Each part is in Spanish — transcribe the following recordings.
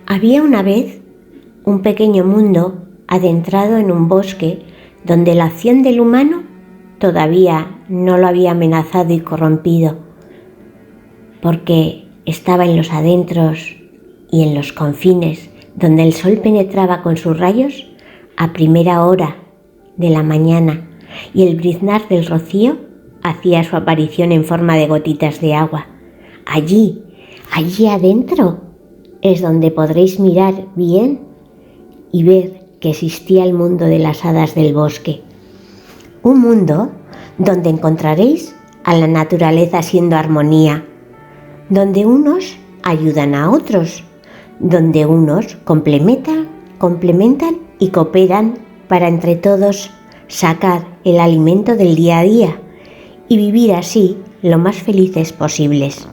Había una vez un pequeño mundo adentrado en un bosque donde la acción del humano todavía no lo había amenazado y corrompido, porque estaba en los adentros y en los confines, donde el sol penetraba con sus rayos a primera hora de la mañana y el briznar del rocío hacía su aparición en forma de gotitas de agua. Allí adentro es donde podréis mirar bien y ver que existía el mundo de las hadas del bosque. Un mundo donde encontraréis a la naturaleza siendo armonía, donde unos ayudan a otros, donde unos complementan y cooperan para entre todos sacar el alimento del día a día y vivir así lo más felices posibles.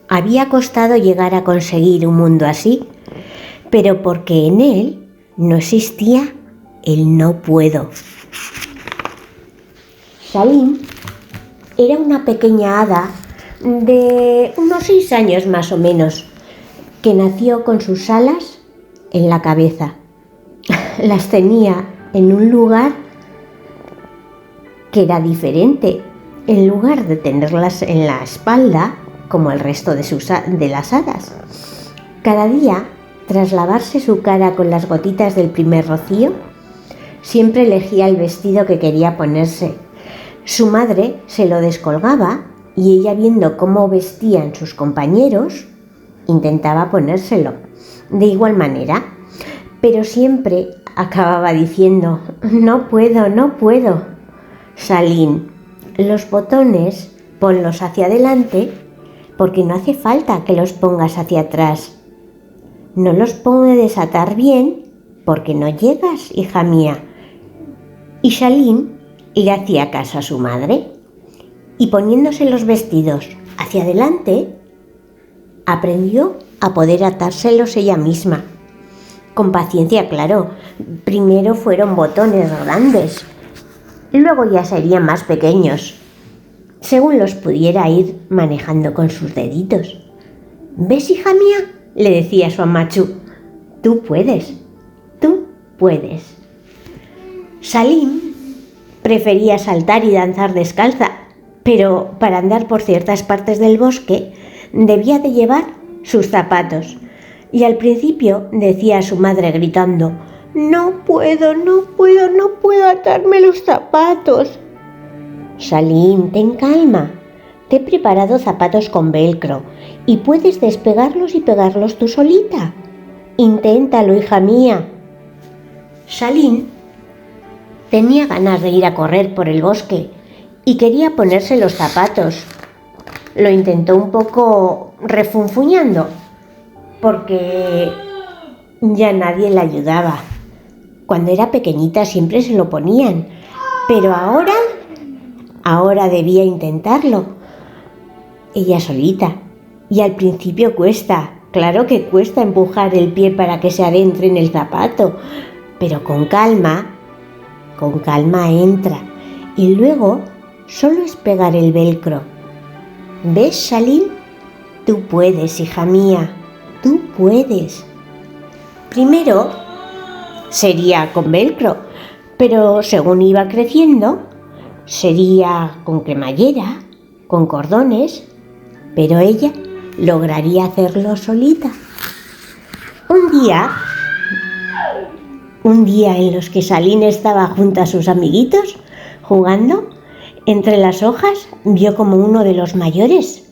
Había costado llegar a conseguir un mundo así, pero porque en él no existía el no puedo. Salim era una pequeña hada de unos 6 años más o menos, que nació con sus alas en la cabeza. Las tenía en un lugar que era diferente. En lugar de tenerlas en la espalda, como el resto de las hadas. Cada día, tras lavarse su cara con las gotitas del primer rocío, siempre elegía el vestido que quería ponerse. Su madre se lo descolgaba y ella, viendo cómo vestían sus compañeros, intentaba ponérselo de igual manera, pero siempre acababa diciendo: no puedo. Salim, los botones ponlos hacia adelante, porque no hace falta que los pongas hacia atrás. No los puedes atar bien, porque no llegas, hija mía. Y Salim le hacía caso a su madre, y poniéndose los vestidos hacia adelante, aprendió a poder atárselos ella misma. Con paciencia, claro. Primero fueron botones grandes, luego ya serían más pequeños, según los pudiera ir manejando con sus deditos. ¿Ves, hija mía?, le decía su amachu. Tú puedes. Salim prefería saltar y danzar descalza, pero para andar por ciertas partes del bosque debía de llevar sus zapatos. Y al principio decía a su madre gritando: no puedo atarme los zapatos. Salim, ten calma. Te he preparado zapatos con velcro y puedes despegarlos y pegarlos tú solita. Inténtalo, hija mía. Salim tenía ganas de ir a correr por el bosque y quería ponerse los zapatos. Lo intentó un poco refunfuñando, porque ya nadie la ayudaba. Cuando era pequeñita siempre se lo ponían, pero ahora debía intentarlo ella solita. Y al principio cuesta, claro que cuesta empujar el pie para que se adentre en el zapato, pero con calma entra. Y luego solo es pegar el velcro. ¿Ves, Salim? Tú puedes, hija mía, tú puedes. Primero sería con velcro, pero según iba creciendo sería con cremallera, con cordones, pero ella lograría hacerlo solita. Un día en los que Salim estaba junto a sus amiguitos jugando, entre las hojas vio como uno de los mayores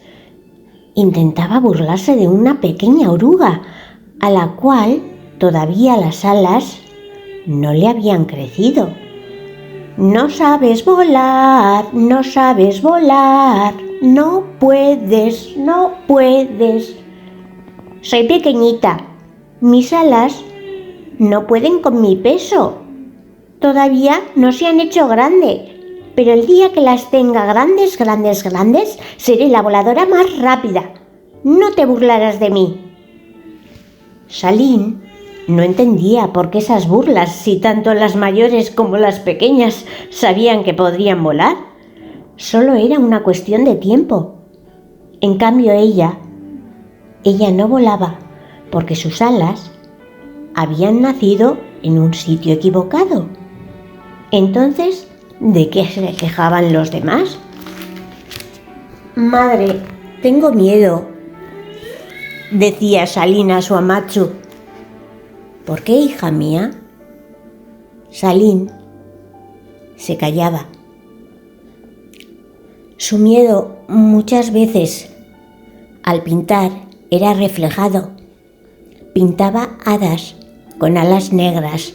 intentaba burlarse de una pequeña oruga, a la cual todavía las alas no le habían crecido. No sabes volar, no puedes. Soy pequeñita, mis alas no pueden con mi peso. Todavía no se han hecho grandes, pero el día que las tenga grandes, seré la voladora más rápida. No te burlarás de mí. Salim no entendía por qué esas burlas, si tanto las mayores como las pequeñas sabían que podrían volar. Solo era una cuestión de tiempo. En cambio ella no volaba, porque sus alas habían nacido en un sitio equivocado. Entonces, ¿de qué se quejaban los demás? Madre, tengo miedo, decía Salín a su Amatsu. ¿Por qué, hija mía? Salín se callaba. Su miedo muchas veces al pintar era reflejado. Pintaba hadas con alas negras.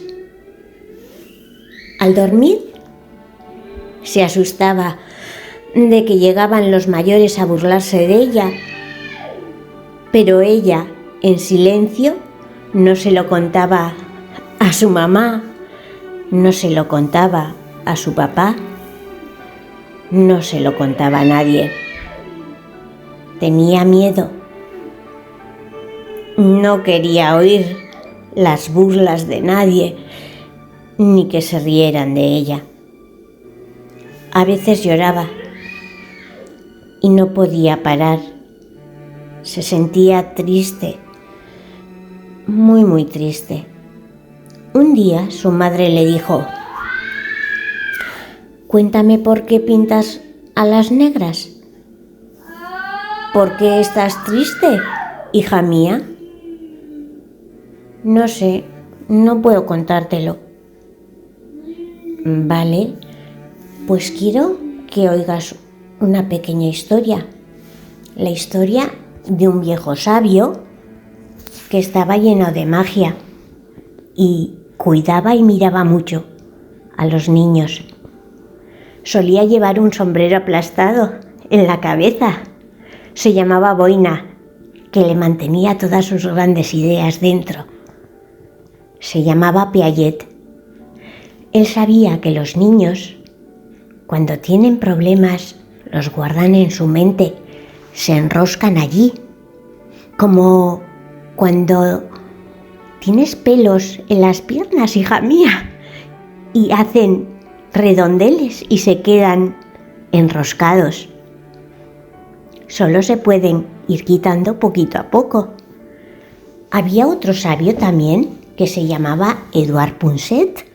Al dormir se asustaba de que llegaban los mayores a burlarse de ella, pero ella, en silencio, no se lo contaba a su mamá, no se lo contaba a su papá, no se lo contaba a nadie. Tenía miedo. No quería oír las burlas de nadie, ni que se rieran de ella. A veces lloraba y no podía parar. Se sentía triste, muy, muy triste. Un día su madre le dijo: «Cuéntame por qué pintas alas negras. ¿Por qué estás triste, hija mía?» «No sé, no puedo contártelo». «Vale, pues quiero que oigas una pequeña historia. La historia de un viejo sabio que estaba lleno de magia y cuidaba y miraba mucho a los niños. Solía llevar un sombrero aplastado en la cabeza. Se llamaba boina, que le mantenía todas sus grandes ideas dentro. Se llamaba Piaget. Él sabía que los niños, cuando tienen problemas, los guardan en su mente, se enroscan allí, como cuando tienes pelos en las piernas, hija mía, y hacen redondeles y se quedan enroscados. Solo se pueden ir quitando poquito a poco. Había otro sabio también que se llamaba Edouard Punset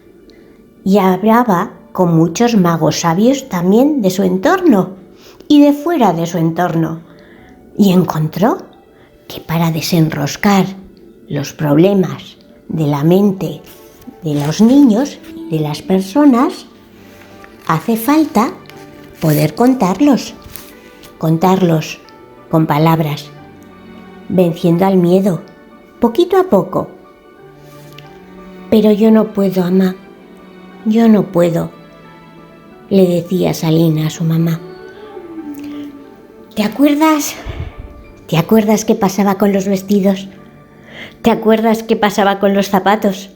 y hablaba con muchos magos sabios también de su entorno y de fuera de su entorno, y encontró que para desenroscar los problemas de la mente de los niños y de las personas hace falta poder contarlos con palabras, venciendo al miedo, poquito a poco. «Pero yo no puedo, mamá, yo no puedo», le decía Salín a su mamá. ¿Te acuerdas qué pasaba con los vestidos? ¿Te acuerdas qué pasaba con los zapatos?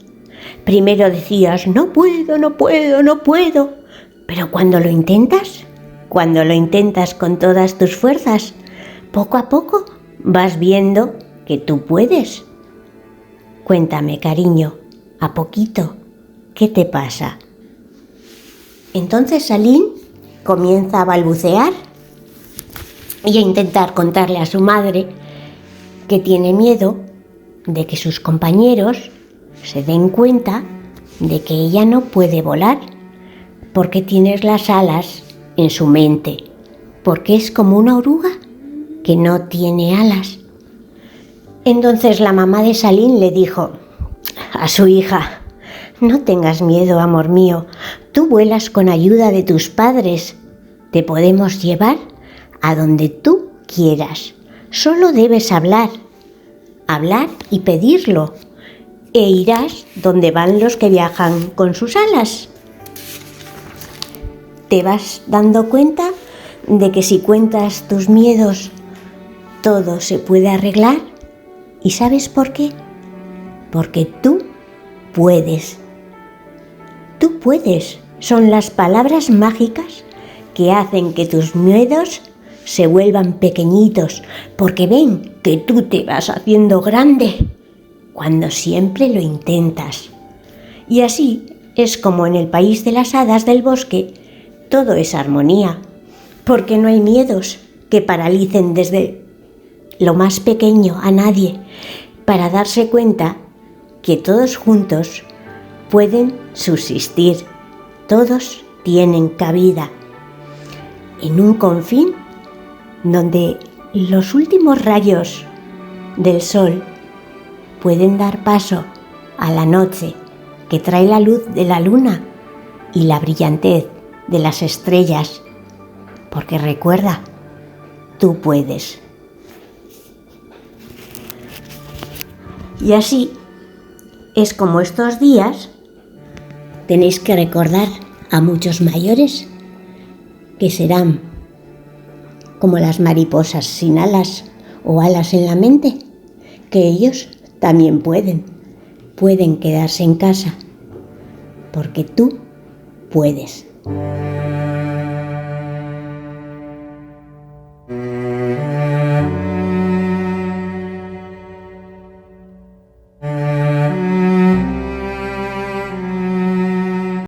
Primero decías: no puedo, no puedo, no puedo. Pero cuando lo intentas con todas tus fuerzas, poco a poco vas viendo que tú puedes. Cuéntame, cariño, a poquito, ¿qué te pasa? Entonces Salín comienza a balbucear y a intentar contarle a su madre que tiene miedo de que sus compañeros se den cuenta de que ella no puede volar porque tiene las alas en su mente, porque es como una oruga que no tiene alas. Entonces la mamá de Salín le dijo a su hija: «No tengas miedo, amor mío, tú vuelas con ayuda de tus padres, te podemos llevar a donde tú quieras, solo debes hablar y pedirlo, e irás donde van los que viajan con sus alas». ¿Te vas dando cuenta de que si cuentas tus miedos, todo se puede arreglar? ¿Y sabes por qué? Porque tú puedes. Tú puedes. Son las palabras mágicas que hacen que tus miedos se vuelvan pequeñitos, porque ven que tú te vas haciendo grande cuando siempre lo intentas. Y así es como en el país de las hadas del bosque todo es armonía, porque no hay miedos que paralicen desde lo más pequeño a nadie. para darse cuenta que todos juntos pueden subsistir, todos tienen cabida en un confín donde los últimos rayos del sol pueden dar paso a la noche que trae la luz de la luna y la brillantez de las estrellas, porque recuerda, tú puedes. Y así es como estos días tenéis que recordar a muchos mayores que serán como las mariposas sin alas o alas en la mente, que ellos también pueden quedarse en casa, porque tú puedes.